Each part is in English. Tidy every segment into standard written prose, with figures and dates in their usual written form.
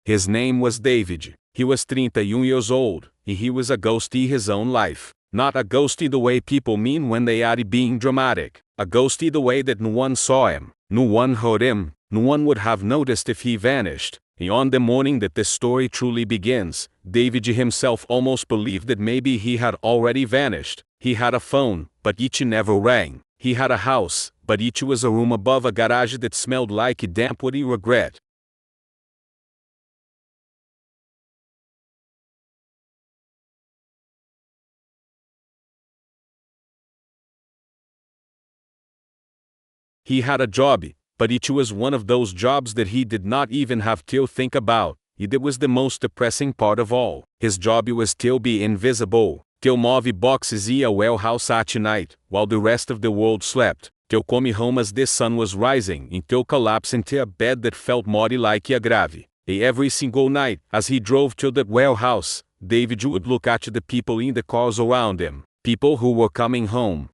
His name was David. He was 31 years old, and he was a ghost in his own life. Not a ghosty the way people mean when they are being dramatic. A ghosty the way that no one saw him, no one heard him, no one would have noticed if he vanished. And on the morning that this story truly begins, David himself almost believed that maybe he had already vanished. He had a phone, but it never rang. He had a house, but it was a room above a garage that smelled like damp woody regret. He had a job, but it was one of those jobs that he did not even have to think about. It was the most depressing part of all. His job was to be invisible, to move boxes in a warehouse at night, while the rest of the world slept, to come home as the sun was rising, and to collapse into a bed that felt muddy like a grave. And every single night, as he drove to the warehouse, David would look at the people in the cars around him, people who were coming home.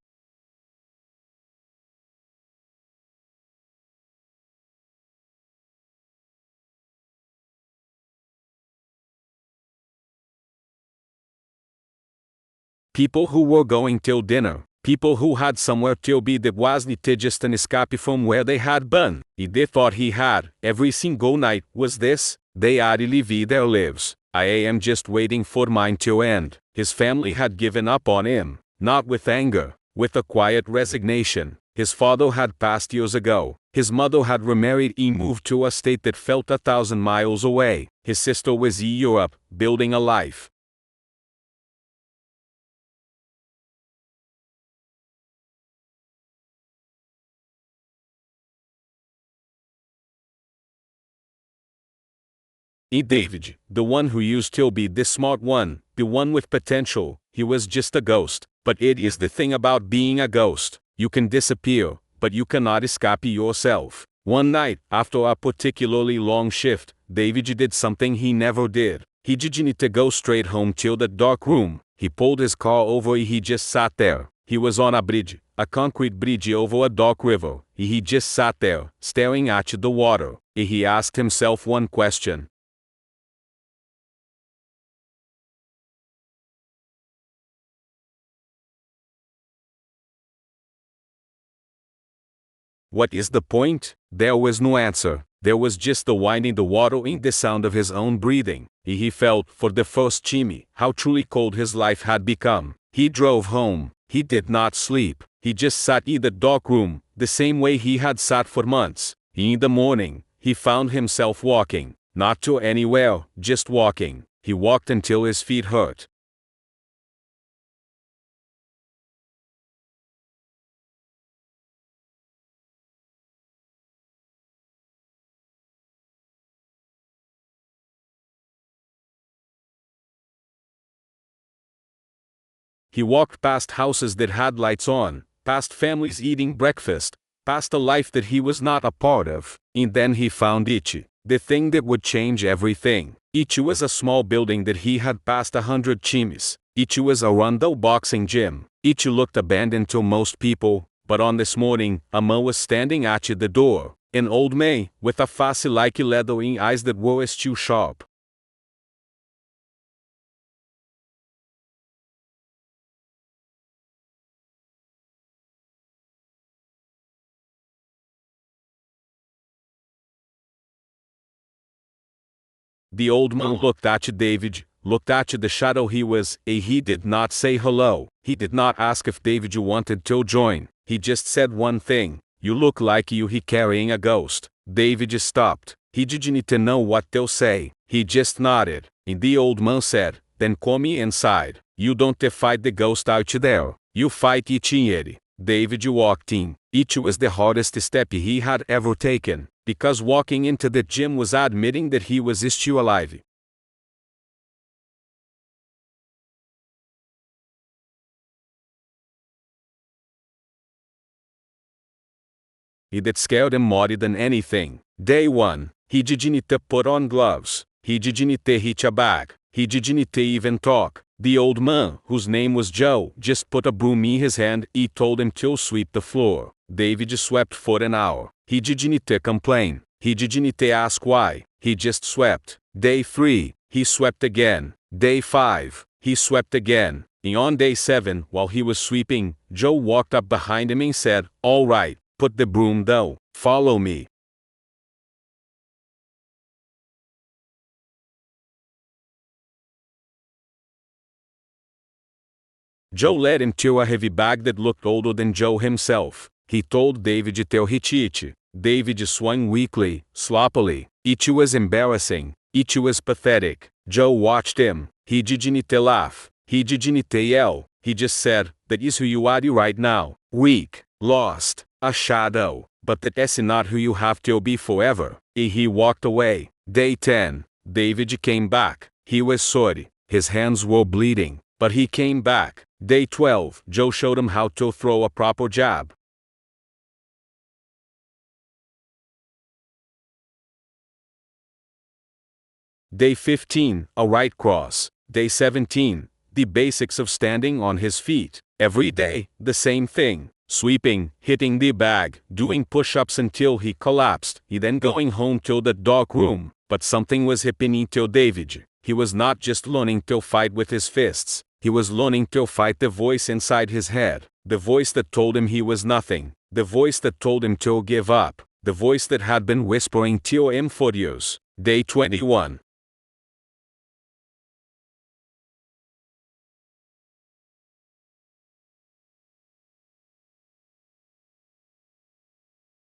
People who were going to dinner, people who had somewhere to be that wasn't just an escape from where they had been. They thought he had, every single night, was this, they are living their lives. I am just waiting for mine to end. His family had given up on him, not with anger, with a quiet resignation. His father had passed years ago. His mother had remarried and moved to a state that felt 1,000 miles away. His sister was in Europe, building a life. David, the one who used to be the smart one, the one with potential, he was just a ghost. But it is the thing about being a ghost. You can disappear, but you cannot escape yourself. One night, after a particularly long shift, David did something he never did. He didn't go straight home to the dark room. He pulled his car over and he just sat there. He was on a bridge, a concrete bridge over a dark river. He just sat there, staring at the water. And he asked himself one question. What is the point? There was no answer. There was just the winding the water and the sound of his own breathing. He felt, for the first time, how truly cold his life had become. He drove home. He did not sleep. He just sat in the dark room, the same way he had sat for months. In the morning, he found himself walking. Not to anywhere, just walking. He walked until his feet hurt. He walked past houses that had lights on, past families eating breakfast, past a life that he was not a part of, and then he found it, the thing that would change everything. It was a small building that he had passed 100 times. It was a Rondo boxing gym. It looked abandoned to most people, but on this morning, a man was standing at the door, an old man, with a face like leather and eyes that were still sharp. The old man looked at David, looked at the shadow he was, and he did not say hello. He did not ask if David wanted to join. He just said one thing. You look like you he carrying a ghost. David stopped. He didn't know what to say. He just nodded. And the old man said, then come inside. You don't fight the ghost out there. You fight it in it. David walked in. It was the hardest step he had ever taken, because walking into the gym was admitting that he was still alive. It scared him more than anything. Day 1, he didn't put on gloves. He didn't hit a bag. He didn't even talk. The old man, whose name was Joe, just put a broom in his hand and told him to sweep the floor. David swept for an hour. He didn't complain. He didn't ask why, he just swept. Day 3, he swept again. Day 5, he swept again. And on day 7, while he was sweeping, Joe walked up behind him and said, "All right, put the broom down. Follow me." Joe led him to a heavy bag that looked older than Joe himself. He told David to hit it. David swung weakly, sloppily. It was embarrassing. It was pathetic. Joe watched him. He didn't laugh. He didn't yell. He just said, "That is who you are right now. Weak, lost, a shadow. But that's not who you have to be forever." And he walked away. Day 10, David came back. He was sore. His hands were bleeding. But he came back. Day 12, Joe showed him how to throw a proper jab. Day 15, a right cross. Day 17, the basics of standing on his feet. Every day, the same thing. Sweeping, hitting the bag, doing push-ups until he collapsed, and then going home to the dark room. But something was happening to David. He was not just learning to fight with his fists. He was learning to fight the voice inside his head. The voice that told him he was nothing. The voice that told him to give up. The voice that had been whispering to him for years. Day 21.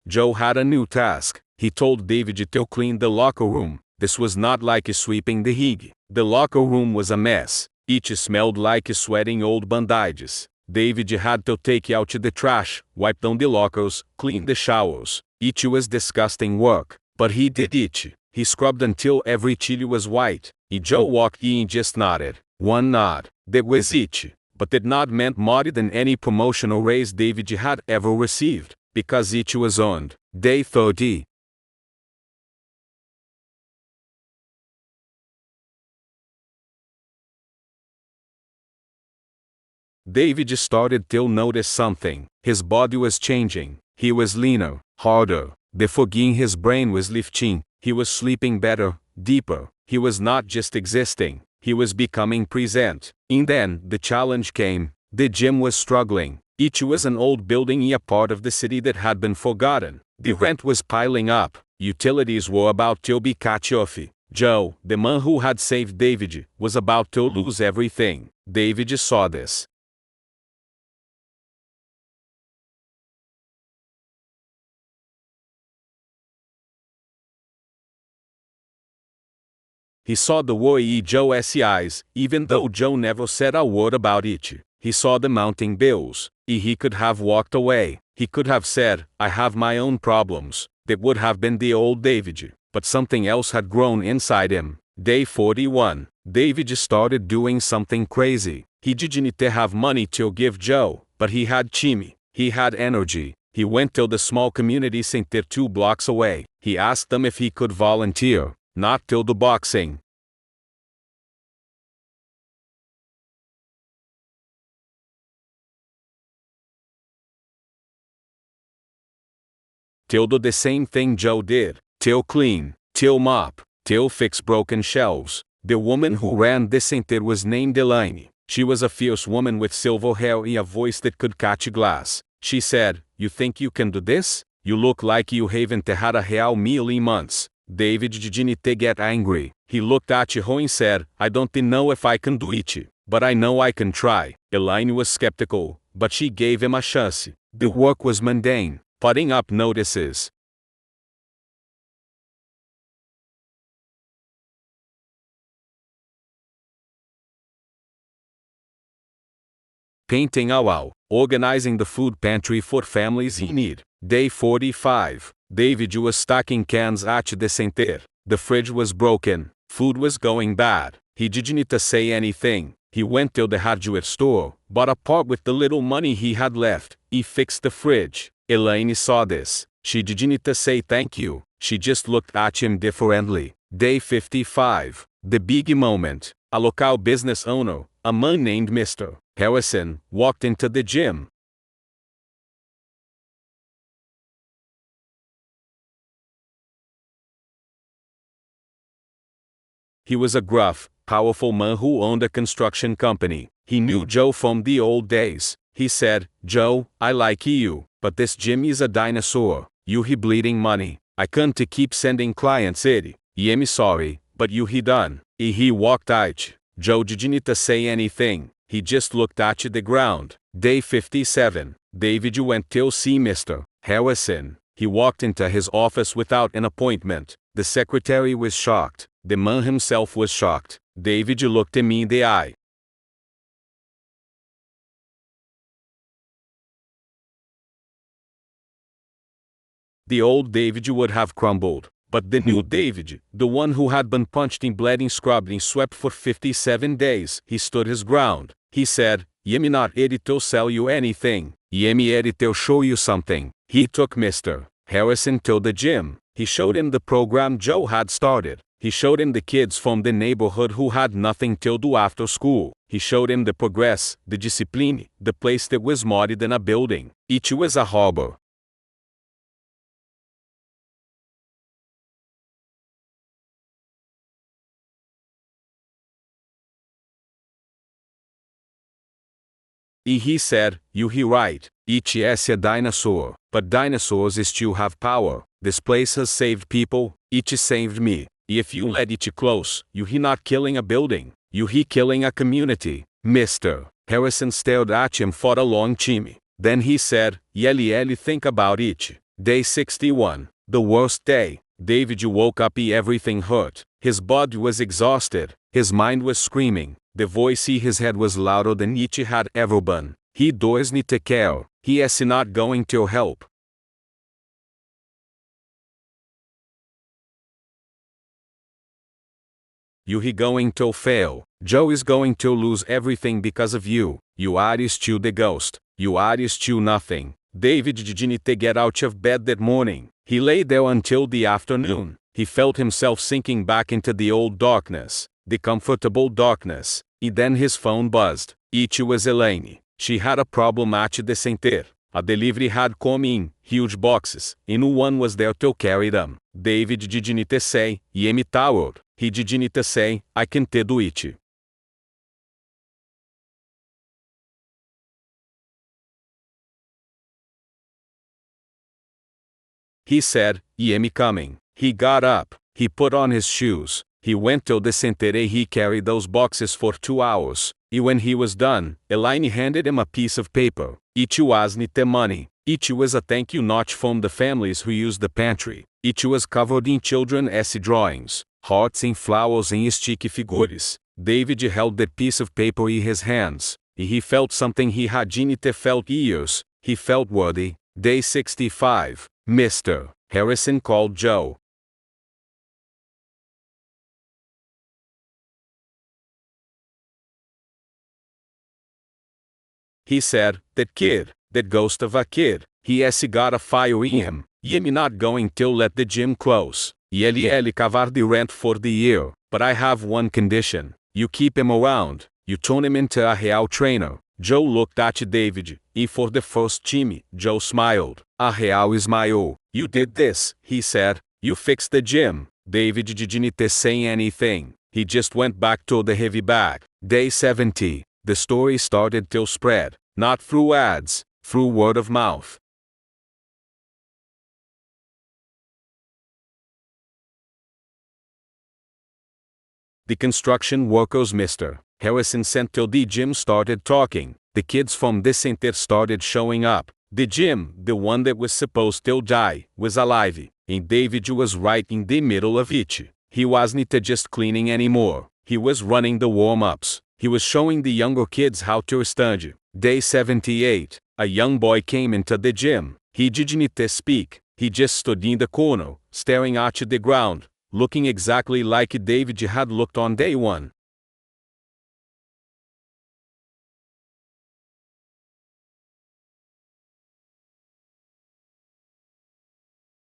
Joe had a new task. He told David to clean the locker room. This was not like sweeping the hig. The locker room was a mess. It smelled like sweating old bandages. David had to take out the trash, wipe down the lockers, clean the showers. It was disgusting work, but he did it. He scrubbed until every chili was white. Joe walked in and just nodded. One nod. That was it. But that nod meant more than any promotional raise David had ever received, because it was earned. Day 30. David started to notice something. His body was changing. He was leaner, harder. The fog in his brain was lifting. He was sleeping better, deeper. He was not just existing. He was becoming present. And then the challenge came. The gym was struggling. It was an old building in a part of the city that had been forgotten. The rent was piling up. Utilities were about to be cut off. Joe, the man who had saved David, was about to lose everything. David saw this. He saw the worry in Joe's eyes, even though Joe never said a word about it. He saw the mounting bills. He could have walked away. He could have said, "I have my own problems." That would have been the old David. But something else had grown inside him. Day 41. David started doing something crazy. He didn't have money to give Joe, but he had chimney. He had energy. He went to the small community center 2 blocks away. He asked them if he could volunteer. Not till the boxing. Till do the same thing Joe did. Till clean, till mop, till fix broken shelves. The woman who ran the center was named Elaine. She was a fierce woman with silver hair and a voice that could catch glass. She said, "You think you can do this? You look like you haven't had a real meal in months." David didn't get angry. He looked at her and said, "I don't know if I can do it, but I know I can try." Elaine was skeptical, but she gave him a chance. The work was mundane, putting up notices, painting a wall, organizing the food pantry for families in need. Day 45. David was stacking cans at the center. The fridge was broken. Food was going bad. He didn't say anything. He went to the hardware store, bought a part with the little money he had left. He fixed the fridge. Elaine saw this. She didn't say thank you. She just looked at him differently. Day 55. The big moment. A local business owner, a man named Mr. Harrison, walked into the gym. He was a gruff, powerful man who owned a construction company. He knew Joe from the old days. He said, "Joe, I like you, but this Jim is a dinosaur. You he bleeding money. I can't to keep sending clients it. I'm sorry, but you he done." He walked out. Joe didn't say anything. He just looked at the ground. Day 57. David went to see Mr. Harrison. He walked into his office without an appointment. The secretary was shocked. The man himself was shocked. David looked me in the eye. The old David would have crumbled, but the new David, the one who had been punched and bled and scrubbed and swept for 57 days, he stood his ground. He said, "I'm not ready to sell you anything. I'm ready to show you something." He took Mr. Harrison to the gym. He showed him the program Joe had started. He showed him the kids from the neighborhood who had nothing to do after school. He showed him the progress, the discipline, the place that was more than a building. It was a harbor. He said, "You he right. It is a dinosaur, but dinosaurs still have power. This place has saved people. It saved me. If you let it close, you he not killing a building. You he killing a community." Mr. Harrison stared at him for a long time. Then he said, "Yeli, think about it." Day 61. The worst day. David woke up everything hurt. His body was exhausted. His mind was screaming. The voice in his head was louder than it had ever been. He doesn't care. He is not going to help. You he going to fail. Joe is going to lose everything because of you. You are still the ghost. You are still nothing. David didn't get out of bed that morning. He lay there until the afternoon. He felt himself sinking back into the old darkness, the comfortable darkness. And then his phone buzzed. It was Elaine. She had a problem at the center. A delivery had come in, huge boxes, and no one was there to carry them. David didn't say, "I'm tired." He didn't say, "I can't do it." He said, "I'm coming." He got up. He put on his shoes. He went to the center and he carried those boxes for 2 hours. And when he was done, Elaine handed him a piece of paper. It wasn't the money. It was a thank you note from the families who used the pantry. It was covered in children's drawings, hearts and flowers and sticky figures. David held the piece of paper in his hands. He felt something he hadn't felt years. He felt worthy. Day 65. Mr. Harrison called Joe. He said, "That kid, that ghost of a kid, he has got a fire in him. I'm not going to let the gym close. Ele cover the rent for the year, but I have one condition. You keep him around. You turn him into a real trainer." Joe looked at David, and for the first time, Joe smiled. A real smile. "You did this," he said. "You fixed the gym." David didn't say anything. He just went back to the heavy bag. Day 70. The story started to spread, not through ads, through word of mouth. The construction workers Mr. Harrison sent to the gym started talking. The kids from the center started showing up. The gym, the one that was supposed to die, was alive, and David was right in the middle of it. He wasn't just cleaning anymore. He was running the warm-ups. He was showing the younger kids how to stand. Day 78. A young boy came into the gym. He didn't speak. He just stood in the corner, staring at the ground, looking exactly like David had looked on day one.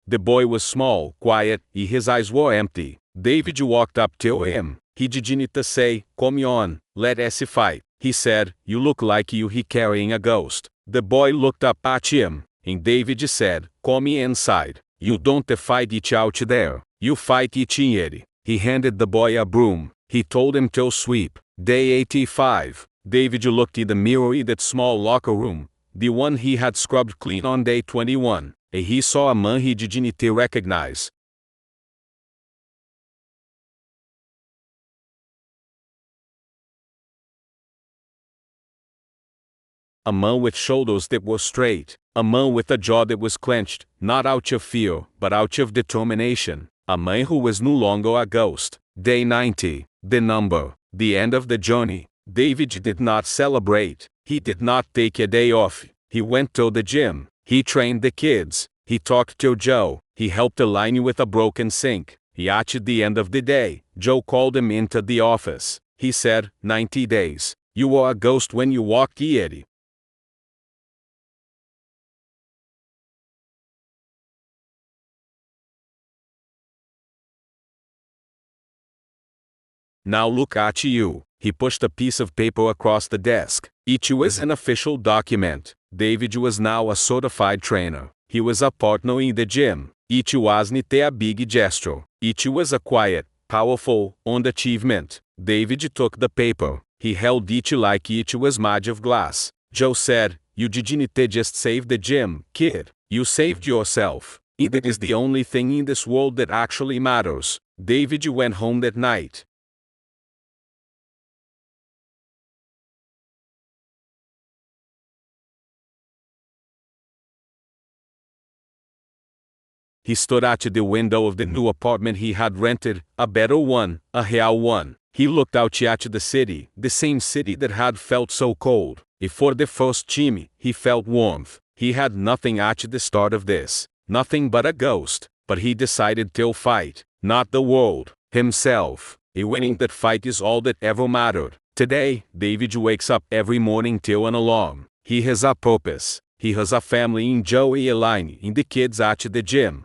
The boy was small, quiet, and his eyes were empty. David walked up to him. He didn't say, "Come on, let us fight." He said, "You look like you he carrying a ghost." The boy looked up at him, and David said, "Come inside. You don't fight it out there. You fight it in here." He handed the boy a broom. He told him to sweep. Day 85. David looked in the mirror in that small locker room, the one he had scrubbed clean on day 21, and he saw a man he didn't recognize. A man with shoulders that were straight, a man with a jaw that was clenched, not out of fear, but out of determination, a man who was no longer a ghost. Day 90, the number, the end of the journey. David did not celebrate. He did not take a day off. He went to the gym. He trained the kids. He talked to Joe. He helped align with a broken sink. At the end of the day, Joe called him into the office. He said, 90 days. You were a ghost when you walked here. Now look at you. He pushed a piece of paper across the desk. It was an official document. David was now a certified trainer. He was a partner in the gym. It wasn't a big gesture. It was a quiet, powerful, earned achievement. David took the paper. He held it like it was made of glass. Joe said, "You didn't just save the gym, kid. You saved yourself. It is the only thing in this world that actually matters." David went home that night. He stood at the window of the new apartment he had rented, a better one, a real one. He looked out at the city, the same city that had felt so cold. And for the first time, he felt warmth. He had nothing at the start of this, nothing but a ghost. But he decided to fight, not the world, himself. A winning that fight is all that ever mattered. Today, David wakes up every morning to an alarm. He has a purpose. He has a family in Joey Elaine, in the kids at the gym.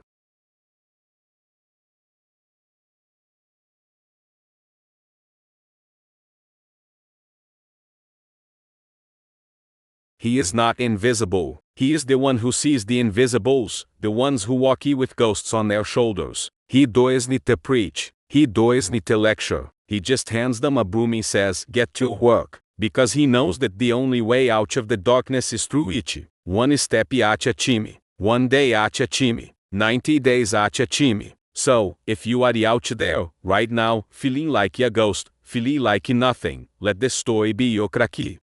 He is not invisible. He is the one who sees the invisibles, the ones who walk with ghosts on their shoulders. He doesn't preach. He doesn't lecture. He just hands them a broom and says, "Get to work." Because he knows that the only way out of the darkness is through it. One step at a time. One day at a time. 90 days at a time. So, if you are out there, right now, feeling like a ghost, feeling like nothing, let this story be your cracky.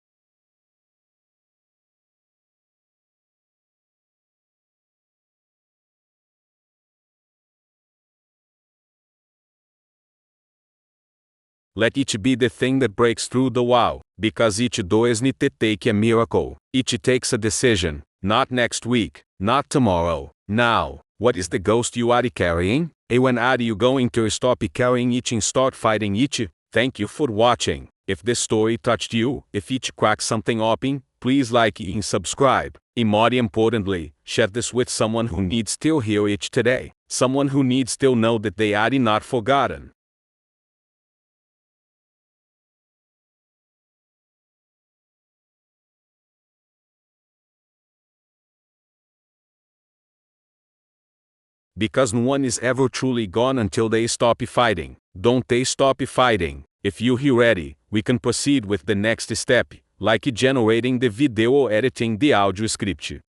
Let it be the thing that breaks through the wall, because it doesn't take a miracle. It takes a decision. Not next week, not tomorrow, now. What is the ghost you are carrying? And when are you going to stop carrying it and start fighting it? Thank you for watching. If this story touched you, if it cracked something open, please like and subscribe. And more importantly, share this with someone who needs to hear it today. Someone who needs to know that they are not forgotten. Because no one is ever truly gone until they stop fighting. Don't they stop fighting. If you're ready, we can proceed with the next step, like generating the video or editing the audio script.